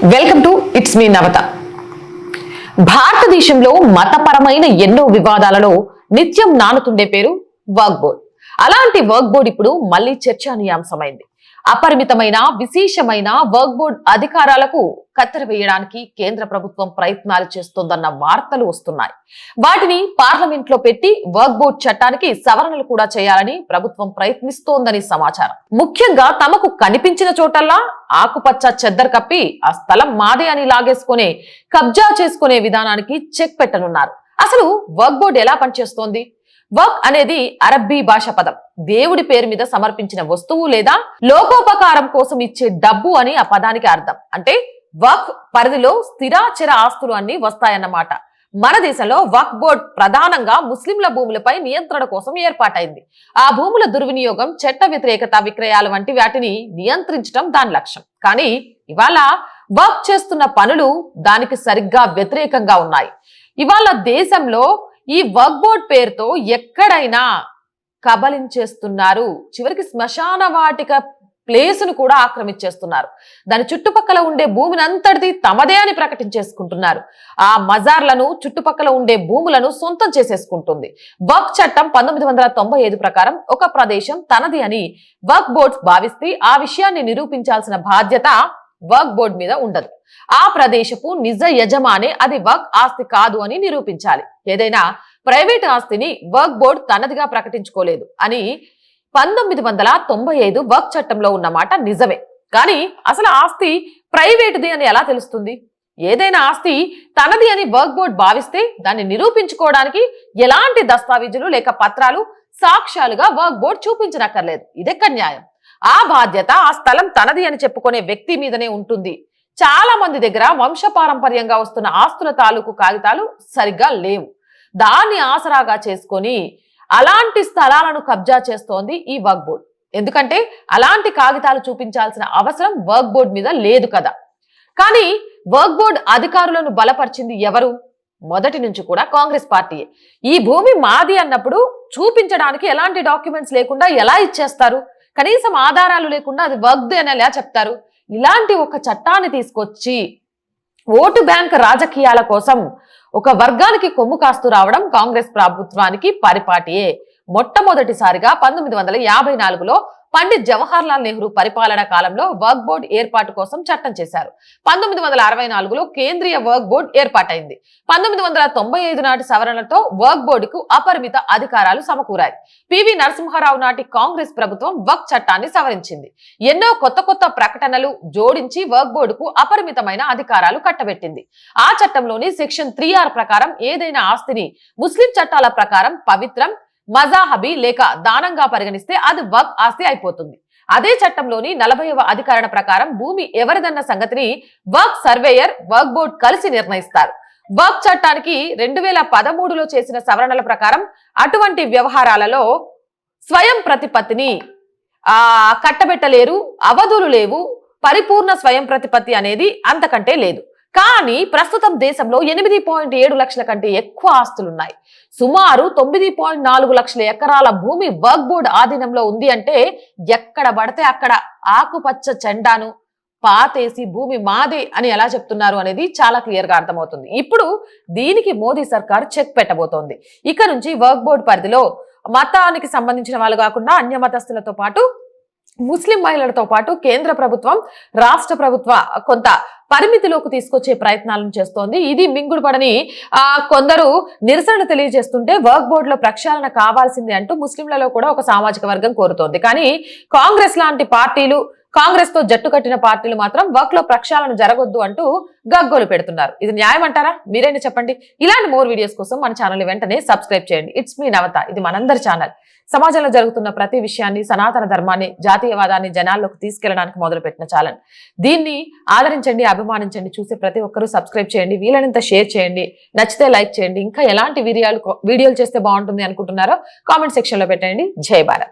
Welcome to it's me నవత. భారతదేశంలో మతపరమైన ఎన్నో వివాదాలలో నిత్యం నానుతుండే పేరు వక్ఫ్ బోర్డ్. అలాంటి వక్ఫ్ బోర్డ్ ఇప్పుడు మళ్ళీ చర్చానీయాంశమైంది. అపరిమితమైన విశేషమైన వక్ఫ్ బోర్డ్ అధికారాలకు కత్తెర వేయడానికి కేంద్ర ప్రభుత్వం ప్రయత్నాలు చేస్తోందన్న వార్తలు వస్తున్నాయి. వాటిని పార్లమెంట్ లో పెట్టి వక్ఫ్ బోర్డ్ చట్టానికి సవరణలు కూడా చేయాలని ప్రభుత్వం ప్రయత్నిస్తోందని సమాచారం. ముఖ్యంగా తమకు కనిపించిన చోటల్లా ఆకుపచ్చ చెద్దరు కప్పి ఆ స్థలం మాదే అని లాగేసుకునే కబ్జా చేసుకునే విధానానికి చెక్ పెట్టనున్నారు. అసలు వక్ఫ్ బోర్డ్ ఎలా పనిచేస్తోంది? వక్ అనేది అరబ్బీ భాష పదం. దేవుడి పేరు మీద సమర్పించిన వస్తువు లేదా లోకోపకారం కోసం ఇచ్చే డబ్బు అని ఆ పదానికి అర్థం. అంటే వక్ పరిధిలో స్థిరాచర ఆస్తులు అన్ని వస్తాయన్నమాట. మన దేశంలో వక్ఫ్ బోర్డ్ ప్రధానంగా ముస్లింల భూములపై నియంత్రణ కోసం ఏర్పాటైంది. ఆ భూముల దుర్వినియోగం, చట్ట వ్యతిరేకత, విక్రయాలు వంటి వాటిని నియంత్రించడం దాని లక్ష్యం. కానీ ఇవాళ వక్ఫ్ చేస్తున్న పనులు దానికి సరిగ్గా వ్యతిరేకంగా ఉన్నాయి. ఇవాళ దేశంలో ఈ వక్ఫ్ బోర్డ్ పేరుతో ఎక్కడైనా కబలించేస్తున్నారు. చివరికి శ్మశాన వాటిక ప్లేసును కూడా ఆక్రమించేస్తున్నారు. దాని చుట్టుపక్కల ఉండే భూమిని అంతటిది తమదే అని ప్రకటించేసుకుంటున్నారు. ఆ మజార్లను, చుట్టుపక్కల ఉండే భూములను సొంతం చేసేసుకుంటుంది. వక్ఫ్ చట్టం 1995 ప్రకారం ఒక ప్రదేశం తనది అని వక్ఫ్ బోర్డ్ భావిస్తే ఆ విషయాన్ని నిరూపించాల్సిన బాధ్యత వక్ఫ్ బోర్డ్ మీద ఉండదు. ఆ ప్రదేశపు నిజ యజమానే అది వక్ఫ్ ఆస్తి కాదు అని నిరూపించాలి. ఏదైనా ప్రైవేట్ ఆస్తిని వక్ఫ్ బోర్డ్ తనదిగా ప్రకటించుకోలేదు అని 1995 వక్ఫ్ చట్టంలో ఉన్నమాట నిజమే. కానీ అసలు ఆస్తి ప్రైవేట్ది అని ఎలా తెలుస్తుంది? ఏదైనా ఆస్తి తనది అని వక్ఫ్ బోర్డ్ భావిస్తే దాన్ని నిరూపించుకోవడానికి ఎలాంటి దస్తావేజులు లేక పత్రాలు, సాక్ష్యాలుగా వక్ఫ్ బోర్డ్ చూపించనక్కర్లేదు. ఇదెక్కడ న్యాయం? ఆ బాధ్యత ఆ స్థలం తనది అని చెప్పుకునే వ్యక్తి మీదనే ఉంటుంది. చాలా మంది దగ్గర వంశపారంపర్యంగా వస్తున్న ఆస్తుల తాలూకు కాగితాలు సరిగ్గా లేవు. దాన్ని ఆసరాగా చేసుకొని అలాంటి స్థలాలను కబ్జా చేస్తోంది ఈ వక్ఫ్ బోర్డ్. ఎందుకంటే అలాంటి కాగితాలు చూపించాల్సిన అవసరం వక్ఫ్ బోర్డ్ మీద లేదు కదా. కానీ వక్ఫ్ బోర్డ్ అధికారులను బలపరిచింది ఎవరు? మొదటి నుంచి కూడా కాంగ్రెస్ పార్టీయే. ఈ భూమి మాది అన్నప్పుడు చూపించడానికి ఎలాంటి డాక్యుమెంట్స్ లేకుండా ఎలా ఇచ్చేస్తారు? కనీసం ఆధారాలు లేకుండా అది వక్ఫ్ అని ఎలా చెప్తారు? ఇలాంటి ఒక చట్టాన్ని తీసుకొచ్చి ఓటు బ్యాంక్ రాజకీయాల కోసం ఒక వర్గానికి కొమ్ము కాస్తూ రావడం కాంగ్రెస్ ప్రభుత్వానికి పరిపాటియే. మొట్టమొదటిసారిగా 1954లో పండిత్ జవహర్ లాల్ నెహ్రూ పరిపాలన కాలంలో వక్ఫ్ బోర్డ్ ఏర్పాటు కోసం చట్టం చేశారు. 1964లో కేంద్రీయ వక్ఫ్ బోర్డ్ ఏర్పాటైంది. 1995 నాటి సవరణలతో వక్ఫ్ బోర్డుకు అపరిమిత అధికారాలు సమకూరాయి. పివి నరసింహారావు నాటి కాంగ్రెస్ ప్రభుత్వం వక్ఫ్ చట్టాన్ని సవరించింది. ఎన్నో కొత్త ప్రకటనలు జోడించి వక్ఫ్ బోర్డుకు అపరిమితమైన అధికారాలు కట్టబెట్టింది. ఆ చట్టంలోని సెక్షన్ 3R ప్రకారం ఏదైనా ఆస్తిని ముస్లిం చట్టాల ప్రకారం పవిత్రం, మజాహబీ లేక దానంగా పరిగణిస్తే అది వక్ఫ్ ఆస్తి అయిపోతుంది. అదే చట్టంలోని 40వ అధికరణ ప్రకారం భూమి ఎవరిదన్న సంగతిని వక్ఫ్ సర్వేయర్, వక్ఫ్ బోర్డ్ కలిసి నిర్ణయిస్తారు. వక్ఫ్ చట్టానికి 2013లో చేసిన సవరణల ప్రకారం అటువంటి వ్యవహారాలలో స్వయం ప్రతిపత్తిని కట్టబెట్టలేరు, అవధులు లేవు, పరిపూర్ణ స్వయం ప్రతిపత్తి అనేది అంతకంటే లేదు. కానీ ప్రస్తుతం దేశంలో 8.7 లక్షల కంటే ఎక్కువ ఆస్తులున్నాయి. సుమారు 9.4 లక్షల ఎకరాల భూమి వక్ఫ్ బోర్డ్ ఆధీనంలో ఉంది. అంటే ఎక్కడ పడితే అక్కడ ఆకుపచ్చ చెండాను పాతేసి భూమి మాదే అని ఎలా చెప్తున్నారు అనేది చాలా క్లియర్ గా అర్థమవుతుంది. ఇప్పుడు దీనికి మోదీ సర్కార్ చెక్ పెట్టబోతోంది. ఇక నుంచి వక్ఫ్ బోర్డ్ పరిధిలో మతానికి సంబంధించిన వాళ్ళు కాకుండా అన్య మతస్థులతో పాటు ముస్లిం మహిళలతో పాటు కేంద్ర ప్రభుత్వం, రాష్ట్ర ప్రభుత్వ కొంత పరిమితిలోకి తీసుకొచ్చే ప్రయత్నాలను చేస్తోంది. ఇది మింగుడుపడని కొందరు నిరసన తెలియజేస్తుంటే వక్ఫ్ బోర్డులో ప్రక్షాళన కావాల్సింది అంటూ ముస్లింలలో కూడా ఒక సామాజిక వర్గం కోరుతోంది. కానీ కాంగ్రెస్ లాంటి పార్టీలు, కాంగ్రెస్ తో జట్టు కట్టిన పార్టీలు మాత్రం వక్ఫ్ లో ప్రక్షాళన జరగొద్దు అంటూ గగ్గోలు పెడుతున్నారు. ఇది న్యాయం అంటారా? మీరైనా చెప్పండి. ఇలాంటి మోర్ వీడియోస్ కోసం మన ఛానల్ వెంటనే సబ్స్క్రైబ్ చేయండి. ఇట్స్ మీ నవత. ఇది మనందరి ఛానల్. సమాజంలో జరుగుతున్న ప్రతి విషయాన్ని, సనాతన ధర్మాన్ని, జాతీయవాదాన్ని జనాల్లోకి తీసుకెళ్లడానికి మొదలుపెట్టిన ఛానల్. దీన్ని ఆదరించండి, అభిమానించండి. చూసే ప్రతి ఒక్కరూ సబ్స్క్రైబ్ చేయండి, వీలైనంత షేర్ చేయండి, నచ్చితే లైక్ చేయండి. ఇంకా ఎలాంటి వీడియోలు చేస్తే బాగుంటుంది అనుకుంటున్నారో కామెంట్ సెక్షన్ లో పెట్టండి. జై భారత్.